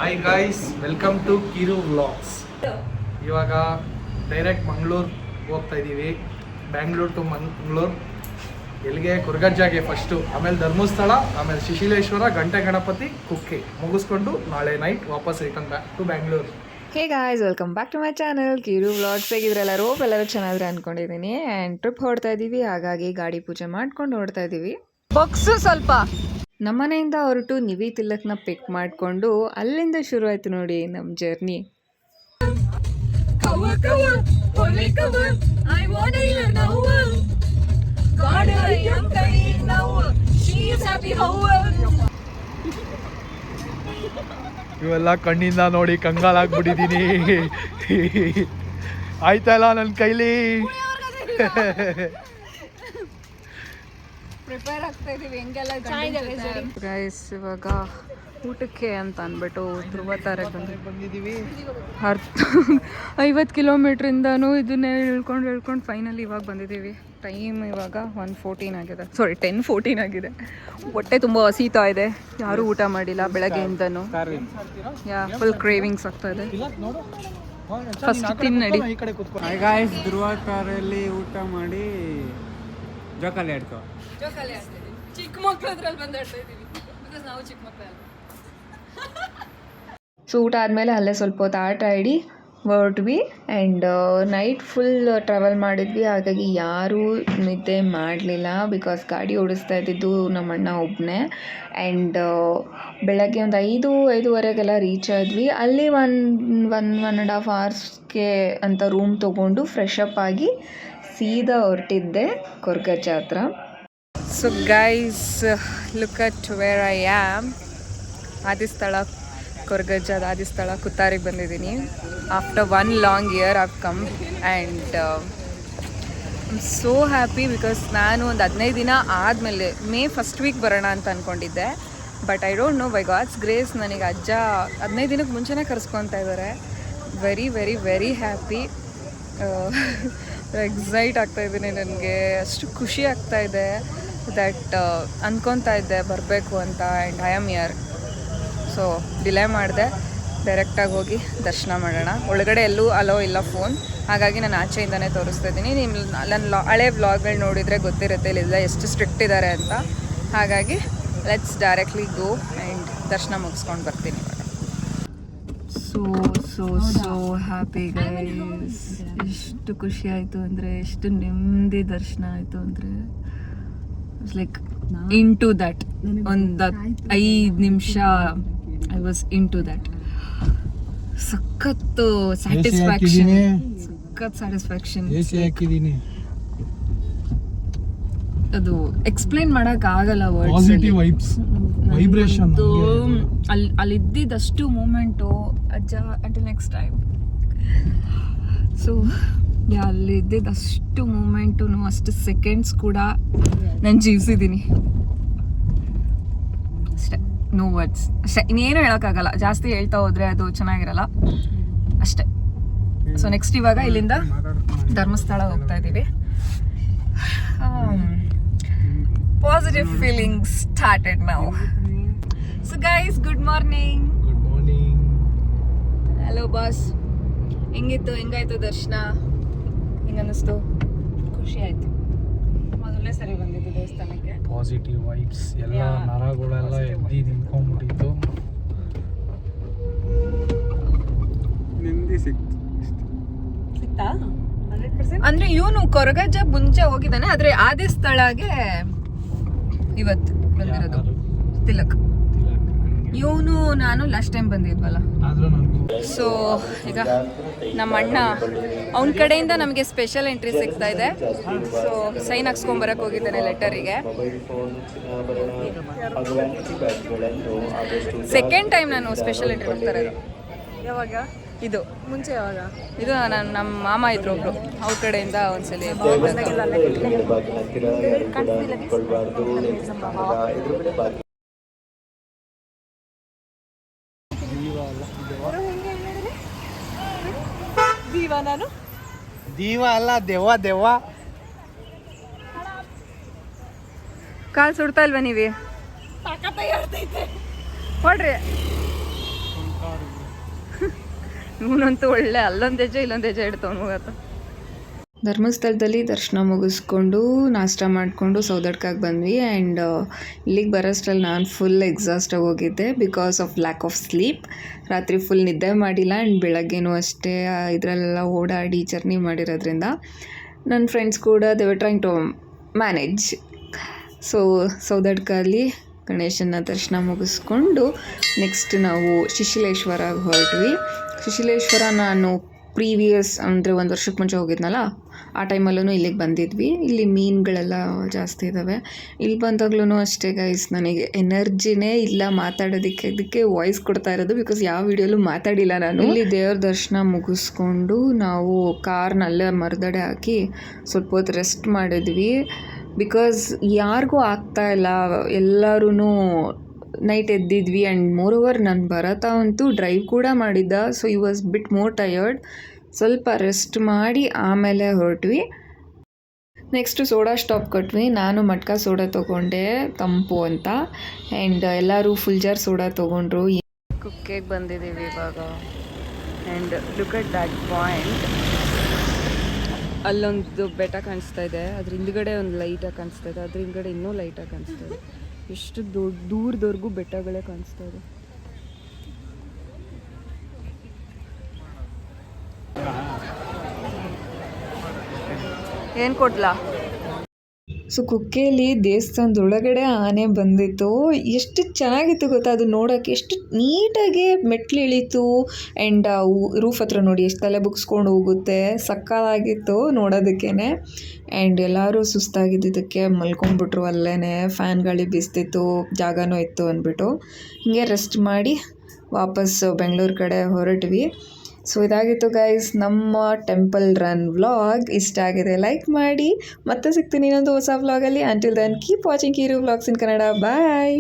Hi guys, welcome to ಕಿರು vlogs. ಇವಾಗ direct Mangaluru ಹೋಗ್ತಾ ಇದ್ದೀವಿ. ಬ್ಯಾಂಗ್ಳೂರ್ ಟು ಮಂಗಳೂರು. ಎಲ್ಲಿಗೆ? ಕೊರಗಜ್ಜಾಗೆ ಫಸ್ಟು, ಆಮೇಲೆ ಧರ್ಮಸ್ಥಳ, ಆಮೇಲೆ ಶಿಶಿಲೇಶ್ವರ, ಗಂಟೆ ಗಣಪತಿ, ಕುಕ್ಕೆ ಮುಗಿಸ್ಕೊಂಡು ನಾಳೆ ನೈಟ್ ವಾಪಸ್ return back to Bangalore. Hey guys, welcome back to my channel Kiru vlogs. ಹೇಗಿದ್ರೆಲ್ಲರೂ ಚೆನ್ನಾಗಿದ್ರೆ ಅಂದ್ಕೊಂಡಿದ್ದೀನಿ. ಆ್ಯಂಡ್ ಟ್ರಿಪ್ ಹೊಡ್ತಾ ಇದ್ದೀವಿ, ಹಾಗಾಗಿ ಗಾಡಿ ಪೂಜೆ ಮಾಡ್ಕೊಂಡು ಹೊಡ್ತಾ ಇದ್ದೀವಿ. ಬಾಕ್ಸು ಸ್ವಲ್ಪ ನಮ್ಮನೆಯಿಂದ ಹೊರಟು ನಿವಿ ತಿಲಕ್ನ ಪಿಕ್ ಮಾಡಿಕೊಂಡು ಅಲ್ಲಿಂದ ಶುರು ಆಯಿತು ನೋಡಿ ನಮ್ಮ ಜರ್ನಿ. ಇವೆಲ್ಲ ಕಣ್ಣಿಂದ ನೋಡಿ ಕಂಗಾಲಾಗ್ಬಿಟ್ಟಿದ್ದೀನಿ. ಆಯ್ತಲ್ಲ ನನ್ನ ಕೈಲಿ. ಪ್ರಿಪೇರ್ ಆಗ್ತಾ ಇದೀವಿ ಹೆಂಗೆಲ್ಲ ಗೈಸ್. ಇವಾಗ ಊಟಕ್ಕೆ ಅಂತ ಅಂದ್ಬಿಟ್ಟು ಧ್ರುವ ತಾರಕ್ಕೆ ಬಂದಿದ್ದೀವಿ. 50 ಕಿಲೋಮೀಟ್ರಿಂದನೂ ಇದನ್ನೇ ಹೇಳ್ಕೊಂಡು ಫೈನಲಿ ಇವಾಗ ಬಂದಿದ್ದೀವಿ. ಟೈಮ್ ಇವಾಗ 1:14 ಆಗಿದೆ, ಸಾರಿ 10:14 ಆಗಿದೆ. ಹೊಟ್ಟೆ ತುಂಬ ಹಸೀತಾ ಇದೆ, ಯಾರೂ ಊಟ ಮಾಡಿಲ್ಲ ಬೆಳಗ್ಗೆಯಿಂದನೂ. ಫುಲ್ ಕ್ರೇವಿಂಗ್ಸ್ ಆಗ್ತಾ ಇದೆ. First ತಿನ್ನಡಿ guys. ಧ್ರುವ ಕಾರಲ್ಲಿ ಊಟ ಮಾಡಿ ಜೋಕಾಲಿ ಆಡ್ಕೋ. ಚಿಕ್ಕ ಮಕ್ಕಳು ಅದ್ರಲ್ಲಿ ಬಂದು ಆಡ್ತಾ ಇದ್ದೀವಿ, ಬಿಕಾಸ್ ನಾವು ಚಿಕ್ಕ ಮಕ್ಕಳಲ್ಲ. ಸೊ ಊಟ ಆದಮೇಲೆ ಅಲ್ಲೇ ಸ್ವಲ್ಪ ಹೊತ್ತು ಆಟ ಆಡಿ ಹೊರಟ್ವಿ. ಆ್ಯಂಡ್ ನೈಟ್ ಫುಲ್ ಟ್ರಾವೆಲ್ ಮಾಡಿದ್ವಿ, ಹಾಗಾಗಿ ಯಾರೂ ನಿದ್ದೆ ಮಾಡಲಿಲ್ಲ. ಬಿಕಾಸ್ ಗಾಡಿ ಓಡಿಸ್ತಾ ಇದ್ದಿದ್ದು ನಮ್ಮ ಅಣ್ಣ ಒಬ್ಬನೇ. ಆ್ಯಂಡ್ ಬೆಳಗ್ಗೆ ಒಂದು 5-5:30 ರೀಚ್ ಆದ್ವಿ. ಅಲ್ಲಿ ಒನ್ ಆ್ಯಂಡ್ ಹಾಫ್ ಅವರ್ಸ್ಗೆ ಅಂತ ರೂಮ್ ತೊಗೊಂಡು ಫ್ರೆಶ್ ಅಪ್ ಆಗಿ ಸೀದಾ ಹೊರಟಿದ್ದೆ ಕೊರಗಜ್ಜ ಹತ್ರ. So guys, look at where I am. ಆದಿಸ್ಥಳ, ಕೊರಗಜ್ಜದ ಆದಿಸ್ಥಳ ಕುತ್ತಾರಿಗೆ ಬಂದಿದ್ದೀನಿ. After 1 long year I've come and I am so happy. Because ನಾನು ಒಂದು 15 ದಿನ ಆದಮೇಲೆ ಮೇ ಫಸ್ಟ್ ವೀಕ್ ಬರೋಣ ಅಂತ ಅಂದ್ಕೊಂಡಿದ್ದೆ. But I don't know, by God's grace ನನಗೆ ಅಜ್ಜ 15 ದಿನಕ್ಕೆ ಮುಂಚೆನೇ ಕರೆಸ್ಕೊತಾ ಇದ್ದಾರೆ. Very very very happy. Excite ಆಗ್ತಾಯಿದ್ದೀನಿ. ನನಗೆ ಅಷ್ಟು ಖುಷಿ ಆಗ್ತಾಯಿದೆ ದ್ಯಾಟ್ ಅಂದ್ಕೊತಾ ಇದ್ದೆ ಬರಬೇಕು ಅಂತ. And I am here. So delay ಮಾಡಿದೆ, ಡೈರೆಕ್ಟಾಗಿ ಹೋಗಿ ದರ್ಶನ ಮಾಡೋಣ. ಒಳಗಡೆ ಎಲ್ಲೂ ಅಲೋ ಇಲ್ಲ ಫೋನ್, ಹಾಗಾಗಿ ನಾನು ಆಚೆಯಿಂದನೇ ತೋರಿಸ್ತಾ ಇದ್ದೀನಿ. ನಿಮ್ಮ ನನ್ನ ಹಳೆ ವ್ಲಾಗ್ಗಳು ನೋಡಿದರೆ ಗೊತ್ತಿರುತ್ತೆ ಇಲ್ಲಿಲ್ಲ ಎಷ್ಟು ಸ್ಟ್ರಿಕ್ಟ್ ಇದ್ದಾರೆ ಅಂತ. ಹಾಗಾಗಿ ಲೆಟ್ಸ್ ಡೈರೆಕ್ಟ್ಲಿ ಗೋ ಆ್ಯಂಡ್ ದರ್ಶನ ಮುಗಿಸ್ಕೊಂಡು ಬರ್ತೀನಿ ಇವಾಗ. So happy guys. ಎಷ್ಟು ಖುಷಿ ಆಯಿತು ಅಂದರೆ, ಎಷ್ಟು ನೆಮ್ಮದಿ ದರ್ಶನ ಆಯಿತು ಅಂದರೆ, it's like into that. ಒಂದು 5 ನಿಮಿಷ I was into that. ಸಖತ್ತು ಸ್ಯಾಟಿಸ್ಫ್ಯಾಕ್ಷನ್, ಸಖತ್ ಸ್ಯಾಟಿಸ್ಫ್ಯಾಕ್ಷನ್. ಅದು ಎಕ್ಸ್ಪ್ಲೇನ್ ಮಾಡೋಕ್ಕಾಗಲ್ಲ ವರ್ಡ್ಸ್. ವೈಬ್ರೇಷನ್ ಅಲ್ಲಿದ್ದಿದ್ದಷ್ಟು ಮೂಮೆಂಟು ಅಜ್ಜ ಅಂಟಿಲ್ ನೆಕ್ಸ್ಟ್ ಟೈಮ್. ಸೊ ಅಲ್ಲಿದ್ದಿದ್ದಷ್ಟು ಮೂಮೆಂಟು, ಅಷ್ಟು ಸೆಕೆಂಡ್ಸ್ ಕೂಡ ನಾನು ಜೀವಿಸಿದ್ದೀನಿ ಅಷ್ಟೇ. ನೋ ವರ್ಡ್ಸ್ ಅಷ್ಟೇ, ಇನ್ನೇನು ಹೇಳೋಕ್ಕಾಗಲ್ಲ. ಜಾಸ್ತಿ ಹೇಳ್ತಾ ಹೋದರೆ ಅದು ಚೆನ್ನಾಗಿರಲ್ಲ ಅಷ್ಟೇ. ಸೊ ನೆಕ್ಸ್ಟ್ ಇವಾಗ ಇಲ್ಲಿಂದ ಧರ್ಮಸ್ಥಳ ಹೋಗ್ತಾ ಇದ್ದೀವಿ. Positive feelings started now. So guys, good morning. Good morning. Hello boss. ಹೆಂಗಾಯ್ತು ದರ್ಶನ? ಹೆಂಗನ್ನಿಸ್ತು? ಖುಷಿ ಆಯ್ತು. ಮೊದಲನೇ ಸರಿ ಬಂದಿದ್ದು ದೇವಸ್ಥಾನಕ್ಕೆ. ಪಾಸಿಟಿವ್ ವೈಬ್ಸ್, ಎಲ್ಲ ನರಗಳೆಲ್ಲ ಎದ್ದು ನಿಂತ್ಕೊಂಡ್ಬಿಟ್ಟಿತ್ತು. ನೆಮ್ಮದಿ ಸಿಕ್ತಾ? ಅಂದ್ರೆ ಇವನು ಕೊರಗಜ್ಜ ಮುಂಚೆ ಹೋಗಿದ್ದಾನೆ, ಆದ್ರೆ ಆದಿಸ್ಥಳಗೆ ಇವತ್ತು ಬಂದಿರೋದು ತಿಲಕ್. ಇವನು ನಾನು ಲಾಸ್ಟ್ ಟೈಮ್ ಬಂದಿದ್ವಲ್ಲ. ಸೊ ಈಗ ನಮ್ಮ ಅಣ್ಣ ಅವನ ಕಡೆಯಿಂದ ನಮಗೆ ಸ್ಪೆಷಲ್ ಎಂಟ್ರಿ ಸಿಗ್ತಾ ಇದೆ. ಸೊ ಸೈನ್ ಹಾಕ್ಸ್ಕೊಂಬರಕ್ಕೆ ಹೋಗಿದ್ದಾನೆ ಲೆಟರಿಗೆ. ಸೆಕೆಂಡ್ ಟೈಮ್ ನಾನು ಸ್ಪೆಷಲ್ ಎಂಟ್ರಿ ಹೋಗ್ತಾ ಇರೋದು. ಯಾವಾಗ? ಇದು ಮುಂಚೆ ಯಾವಾಗ? ಇದು ನಮ್ಮ ಮಾಮ ಇದ್ರು ಒಬ್ರು, ಅವ್ರ ಕಡೆಯಿಂದ ಒಂದ್ಸಲಿ ದೀವ ಅಲ್ಲ, ದೆವ್ವ. ಕಾಲು ಸುಡ್ತಾ ಇಲ್ವಾ ನೀವೇ? ಹೊಡ್ರಿ. ಇವನಂತೂ ಒಳ್ಳೆ ಅಲ್ಲೊಂದು ಹೆಜ್ಜೆ ಇಲ್ಲೊಂದು ಹೆಜ್ಜೆ ಇಡ್ತಾವನು ಹೋಗತ್ತ. ಧರ್ಮಸ್ಥಳದಲ್ಲಿ ದರ್ಶನ ಮುಗಿಸ್ಕೊಂಡು ನಾಷ್ಟ ಮಾಡಿಕೊಂಡು ಸೌದಡ್ಕಾಗೆ ಬಂದ್ವಿ. ಆ್ಯಂಡ್ ಇಲ್ಲಿಗೆ ಬರೋಷ್ಟ್ರಲ್ಲಿ ನಾನು ಫುಲ್ ಎಕ್ಸಾಸ್ಟಾಗಿ ಹೋಗಿದ್ದೆ because of lack of sleep. ರಾತ್ರಿ ಫುಲ್ ನಿದ್ದೆ ಮಾಡಿಲ್ಲ. ಆ್ಯಂಡ್ ಬೆಳಗ್ಗೆನೂ ಅಷ್ಟೇ ಇದರಲ್ಲೆಲ್ಲ ಓಡಾಡಿ ಜರ್ನಿ ಮಾಡಿರೋದ್ರಿಂದ ನನ್ನ ಫ್ರೆಂಡ್ಸ್ ಕೂಡ they were trying to manage. So ಸೌದಡ್ಕಲ್ಲಿ ಗಣೇಶನ ದರ್ಶನ ಮುಗಿಸ್ಕೊಂಡು ನೆಕ್ಸ್ಟ್ ನಾವು ಶಿಶಿಲೇಶ್ವರಗೆ ಹೊರಟ್ವಿ. ಶಿಶಿಲೇಶ್ವರ ನಾನು ಪ್ರೀವಿಯಸ್ ಅಂದರೆ 1 ವರ್ಷಕ್ಕೆ ಮುಂಚೆ ಹೋಗಿದ್ನಲ್ಲ, ಆ ಟೈಮಲ್ಲೂ ಇಲ್ಲಿಗೆ ಬಂದಿದ್ವಿ. ಇಲ್ಲಿ ಮೀನುಗಳೆಲ್ಲ ಜಾಸ್ತಿ ಇದ್ದಾವೆ. ಇಲ್ಲಿ ಬಂದಾಗ್ಲೂ ಅಷ್ಟೇ ಗೈಸ್, ನನಗೆ ಎನರ್ಜಿನೇ ಇಲ್ಲ ಮಾತಾಡೋದಕ್ಕೆ. ಅದಕ್ಕೆ ವಾಯ್ಸ್ ಕೊಡ್ತಾ ಇರೋದು, ಬಿಕಾಸ್ ಯಾವ ವಿಡಿಯೋಲ್ಲೂ ಮಾತಾಡಿಲ್ಲ ನಾನು. ಇಲ್ಲಿ ದೇವ್ರ ದರ್ಶನ ಮುಗಿಸ್ಕೊಂಡು ನಾವು ಕಾರ್ನಲ್ಲೇ ಮರದಡೆ ಹಾಕಿ ಸ್ವಲ್ಪ ಹೊತ್ತು ರೆಸ್ಟ್ ಮಾಡಿದ್ವಿ. ಬಿಕಾಸ್ ಯಾರಿಗೂ ಆಗ್ತಾಯಿಲ್ಲ, ಎಲ್ಲರೂ ನೈಟ್ ಎದ್ದಿದ್ವಿ. ಆ್ಯಂಡ್ ಮೋರೋವರ್ ನನ್ನ ಭರತ ಅಂತೂ ಡ್ರೈವ್ ಕೂಡ ಮಾಡಿದ್ದ. ಸೊ ಈ ವಾಸ್ ಬಿಟ್ ಮೋರ್ ಟಯರ್ಡ್. ಸ್ವಲ್ಪ ರೆಸ್ಟ್ ಮಾಡಿ ಆಮೇಲೆ ಹೊರಟ್ವಿ. ನೆಕ್ಸ್ಟು ಸೋಡಾ ಸ್ಟಾಪ್ ಕೊಟ್ವಿ. ನಾನು ಮಟ್ಕಾ ಸೋಡಾ ತೊಗೊಂಡೆ ತಂಪು ಅಂತ. ಆ್ಯಂಡ್ ಎಲ್ಲರೂ ಫುಲ್ ಜಾರ್ ಸೋಡಾ ತೊಗೊಂಡ್ರು. ಕುಕ್ಕೆಗೆ ಬಂದಿದ್ದೀವಿ ಇವಾಗ. And look at that point. ಅಲ್ಲೊಂದು ಬೆಟ್ಟ ಕಾಣಿಸ್ತಾ ಇದೆ, ಅದ್ರ ಹಿಂದ್ಗಡೆ ಒಂದು ಲೈಟಾಗಿ ಕಾಣಿಸ್ತಾ ಇದೆ, ಅದ್ರ ಹಿಂದ್ಗಡೆ ಇನ್ನೂ ಲೈಟಾಗಿ ಕಾಣಿಸ್ತಾ ಇದೆ. ಎಷ್ಟು ದೂರದವರೆಗೂ ಬೆಟ್ಟಗಳೇ ಕಾಣಿಸ್ತಾ ಇದೆ. ಏನು ಕೊಡ್ಲಾ? ಸೊ ಕುಕ್ಕೆಯಲ್ಲಿ ದೇವಸ್ಥಾನದೊಳಗಡೆ ಆನೆ ಬಂದಿತ್ತು. ಎಷ್ಟು ಚೆನ್ನಾಗಿತ್ತು ಗೊತ್ತಾ ಅದು ನೋಡೋಕ್ಕೆ. ಎಷ್ಟು ನೀಟಾಗಿ ಮೆಟ್ಲು ಇಳೀತು. ಆ್ಯಂಡ್ ರೂಫ್ ಹತ್ರ ನೋಡಿ ಎಷ್ಟು ತಲೆ ಬುಗ್ಸ್ಕೊಂಡು ಹೋಗುತ್ತೆ. ಸಕ್ಕತ್ತಾಗಿತ್ತು ನೋಡೋದಕ್ಕೇ. ಆ್ಯಂಡ್ ಎಲ್ಲರೂ ಸುಸ್ತಾಗಿದ್ದಕ್ಕೆ ಮಲ್ಕೊಂಡ್ಬಿಟ್ರು ಅಲ್ಲೇ. ಫ್ಯಾನ್ ಗಾಳಿ ಬೀಸ್ತಿತ್ತು, ಜಾಗನೂ ಇತ್ತು ಅಂದ್ಬಿಟ್ಟು ಹೀಗೆ ರೆಸ್ಟ್ ಮಾಡಿ ವಾಪಸ್ ಬೆಂಗಳೂರು ಕಡೆ ಹೊರಟ್ವಿ. ಸೊ ಇದಾಗಿತ್ತು ಗೈಸ್ ನಮ್ಮ ಟೆಂಪಲ್ ರನ್ ವ್ಲಾಗ್. ಇಷ್ಟ ಆಗಿದೆ ಲೈಕ್ ಮಾಡಿ. ಮತ್ತೆ ಸಿಗ್ತೀನಿ ಇನ್ನೊಂದು ಹೊಸ ವ್ಲಾಗಲ್ಲಿ. ಅಂಟಿಲ್ ದೆನ್ ಕೀಪ್ ವಾಚಿಂಗ್ ಕಿರು ವ್ಲಾಗ್ಸ್ ಇನ್ ಕನ್ನಡ. ಬಾಯ್.